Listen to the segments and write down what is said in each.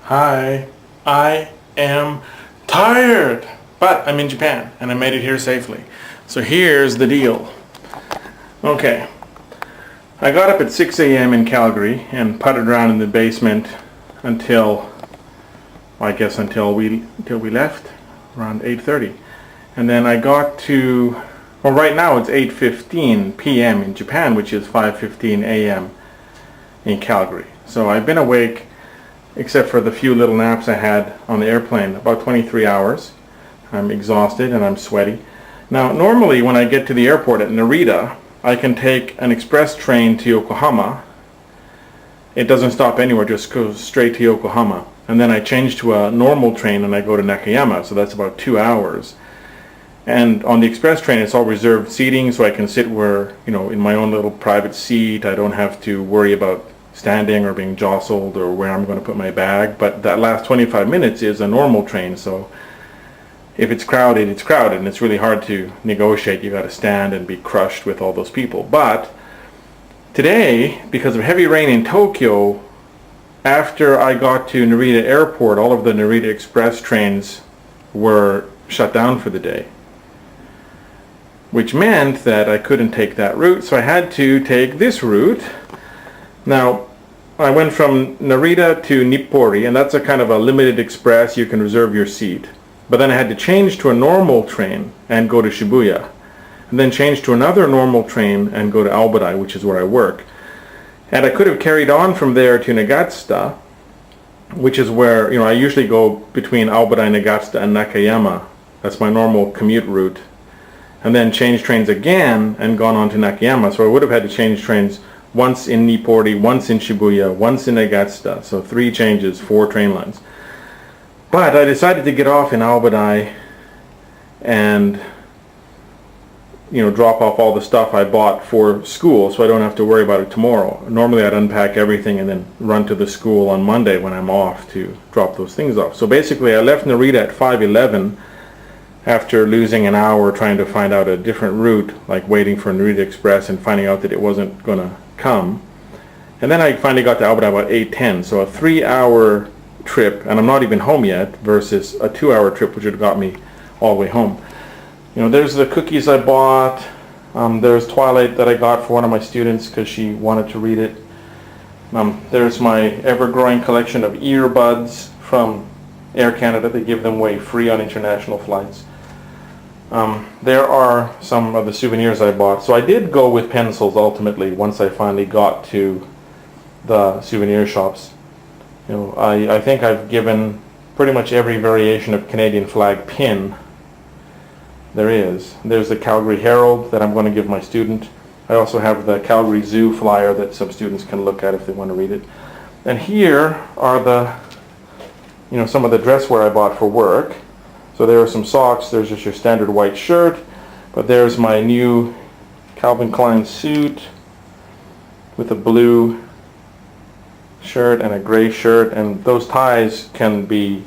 Hi, I am tired, but I'm in Japan and I made it here safely. So here's the deal. Okay, I got up at 6 a.m. in Calgary and putted around in the basement until we left around 8:30. And then I got to, well, right now it's 8:15 p.m. in Japan, which is 5:15 a.m. in Calgary. So I've been awake, except for the few little naps I had on the airplane, about 23 hours. I'm exhausted and I'm sweaty. Now, normally when I get to the airport at Narita, I can take an express train to Yokohama. It doesn't stop anywhere, just goes straight to Yokohama. And then I change to a normal train and I go to Nakayama, so that's about 2 hours. And on the express train, it's all reserved seating, so I can sit where, in my own little private seat. I don't have to worry about standing or being jostled or where I'm going to put my bag. But that last 25 minutes is a normal train, so if it's crowded, it's crowded, and it's really hard to negotiate. You got to stand and be crushed with all those people. But today, because of heavy rain in Tokyo, after I got to Narita Airport, all of the Narita Express trains were shut down for the day, which meant that I couldn't take that route, so I had to take this route. Now, I went from Narita to Nippori, and that's a kind of a limited express. You can reserve your seat. But then I had to change to a normal train and go to Shibuya, and then change to another normal train and go to Aobudai, which is where I work. And I could have carried on from there to Nagatsuta, which is where, I usually go between Aobudai, Nagatsuta, and Nakayama. That's my normal commute route. And then change trains again and gone on to Nakayama. So I would have had to change trains once in Nippori, once in Shibuya, once in Nagatsuta. So 3 changes, 4 train lines. But I decided to get off in Aobudai and drop off all the stuff I bought for school so I don't have to worry about it tomorrow. Normally I'd unpack everything and then run to the school on Monday when I'm off to drop those things off. So basically I left Narita at 5:11 after losing an hour trying to find out a different route, like waiting for Narita Express and finding out that it wasn't going to come. And then I finally got to Aobudai about 8:10, so a 3-hour trip, and I'm not even home yet, versus a 2-hour trip which would have got me all the way home. There's the cookies I bought. There's Twilight that I got for one of my students because she wanted to read it. There's my ever-growing collection of earbuds from Air Canada. They give them away free on international flights. There are some of the souvenirs I bought. So I did go with pencils ultimately once I finally got to the souvenir shops. I think I've given pretty much every variation of Canadian flag pin there is. There's the Calgary Herald that I'm going to give my student. I also have the Calgary Zoo flyer that some students can look at if they want to read it. And here are the, some of the dress wear I bought for work. So there are some socks. There's just your standard white shirt. But there's my new Calvin Klein suit with a blue shirt and a gray shirt. And those ties can be,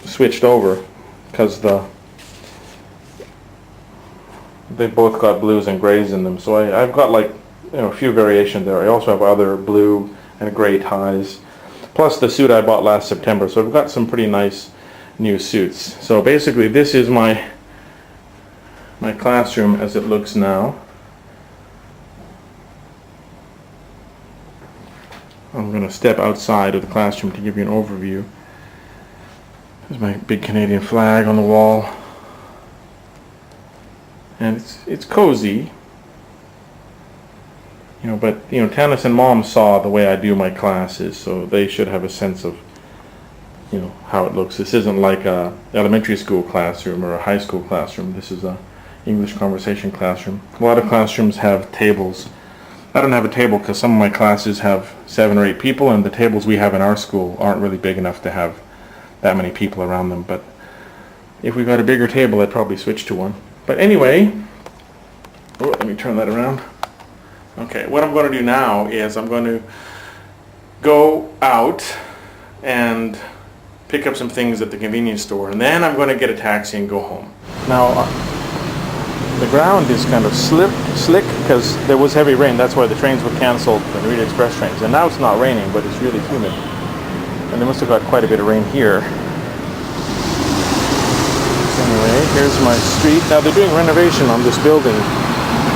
switched over because they both got blues and grays in them. So I've got a few variations there. I also have other blue and gray ties, plus the suit I bought last September. So I've got some pretty nice new suits. So basically this is my classroom as it looks now. I'm going to step outside of the classroom to give you an overview. There's my big Canadian flag on the wall. And it's cozy. But Tanis and Mom saw the way I do my classes, so they should have a sense of how it looks. This isn't like a elementary school classroom or a high school classroom. This is a English conversation classroom. A lot of classrooms have tables. I don't have a table because some of my classes have 7 or 8 people, and the tables we have in our school aren't really big enough to have that many people around them. But if we got a bigger table, I'd probably switch to one. But anyway, let me turn that around. Okay, what I'm going to do now is I'm going to go out and pick up some things at the convenience store, and then I'm going to get a taxi and go home. Now, the ground is kind of slick because there was heavy rain. That's why the trains were canceled, the Narita Express trains. And now it's not raining, but it's really humid. And they must have got quite a bit of rain here. Anyway, here's my street. Now they're doing renovation on this building,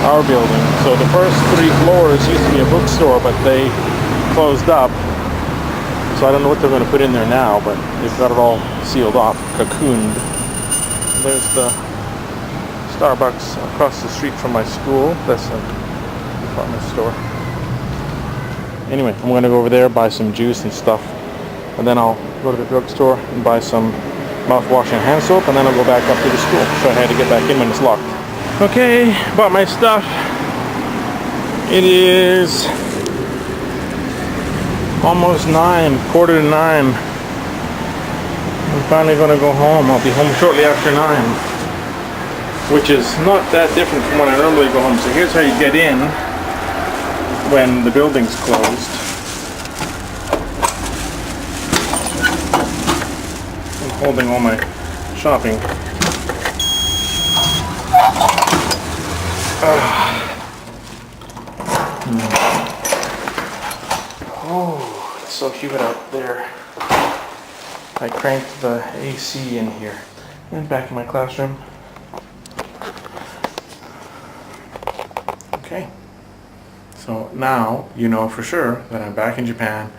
our building. So the first 3 floors used to be a bookstore, but they closed up. So I don't know what they're going to put in there now, but they've got it all sealed off, cocooned. There's the Starbucks across the street from my school. That's a department store. Anyway, I'm going to go over there, buy some juice and stuff. And then I'll go to the drugstore and buy some mouthwash and hand soap, and then I'll go back up to the school. So I had to get back in when it's locked. Okay, bought my stuff. It is almost 9, quarter to 9. I'm finally going to go home. I'll be home shortly after 9, which is not that different from when I normally go home. So here's how you get in when the building's closed. I'm holding all my shopping. Oh, it's so humid out there. I cranked the AC in here. And back in my classroom. Okay. So now you know for sure that I'm back in Japan.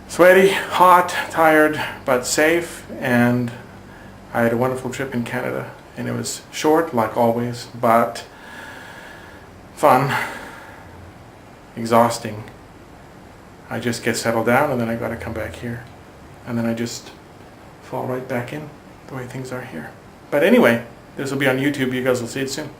Sweaty, hot, tired, but safe, and I had a wonderful trip in Canada. And it was short, like always, but fun, exhausting. I just get settled down, and then I gotta come back here. And then I just fall right back in the way things are here. But anyway, this will be on YouTube. You guys will see it soon.